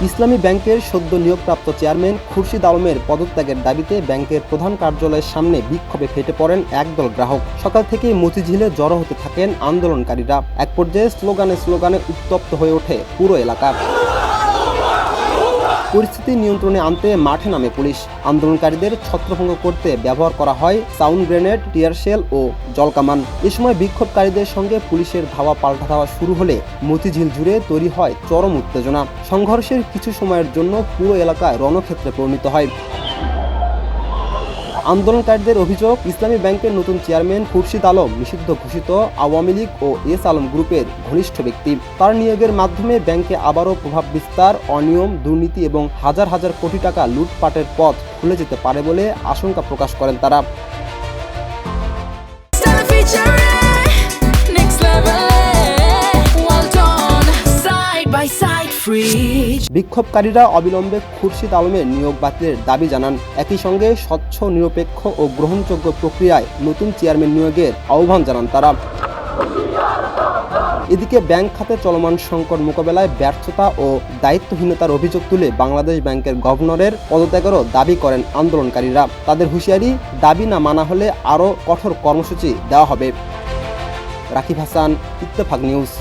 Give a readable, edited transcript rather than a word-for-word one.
ইসলামী ব্যাংকের সদ্য নিয়োগপ্রাপ্ত চেয়ারম্যান খুরশিদ আলমের পদত্যাগের দাবিতে ব্যাংকের প্রধান কার্যালয়ের সামনে বিক্ষোভে ফেটে পড়েন একদল গ্রাহক। সকাল থেকেই মতিঝিলে জড়ো হতে থাকেন আন্দোলনকারীরা। এক পর্যায়ে স্লোগানে উত্তপ্ত হয়ে ওঠে পুরো এলাকা। পরিস্থিতি নিয়ন্ত্রণে আনতে মাঠে নামে পুলিশ। আন্দোলনকারীদের ছত্রভঙ্গ করতে ব্যবহার করা হয় সাউন্ড গ্রেনেড, টিয়ারশেল ও জলকামান। এ সময় বিক্ষোভকারীদের সঙ্গে পুলিশের ধাওয়া পাল্টা ধাওয়া শুরু হলে মতিঝিল জুড়ে তৈরি হয় চরম উত্তেজনা। সংঘর্ষের কিছু সময়ের জন্য পুরো এলাকায় রণক্ষেত্রে পরিণত হয়। আন্দোলনকারীদের অভিযোগ, ইসলামী ব্যাংকের নতুন চেয়ারম্যান খুরশিদ আলম নিষিদ্ধ ঘোষিত আওয়ামী লীগ ও এস আলম গ্রুপের ঘনিষ্ঠ ব্যক্তি। তার নিয়োগের মাধ্যমে ব্যাংকে আবারও প্রভাব বিস্তার, অনিয়ম, দুর্নীতি এবং হাজার হাজার কোটি টাকা লুটপাটের পথ খুলে যেতে পারে বলে আশঙ্কা প্রকাশ করেন তারা। বিক্ষোভকারীরা অবিলম্বে খুরশিদ আলমের নিয়োগ বাতিলের দাবি জানান। একই সঙ্গে স্বচ্ছ, নিরপেক্ষ ও গ্রহণযোগ্য প্রক্রিয়ায় নতুন চেয়ারম্যান নিয়োগের আহ্বান জানান তারা। এদিকে ব্যাংক খাতে চলমান সংকট মোকাবেলায় ব্যর্থতা ও দায়িত্বহীনতার অভিযোগ তুলে বাংলাদেশ ব্যাংকের গভর্নরের পদত্যাগেরও দাবি করেন আন্দোলনকারীরা। তাদের হুঁশিয়ারি, দাবি না মানা হলে আরও কঠোর কর্মসূচি দেওয়া হবে। রাকিব হাসান, ইত্তেফাক নিউজ।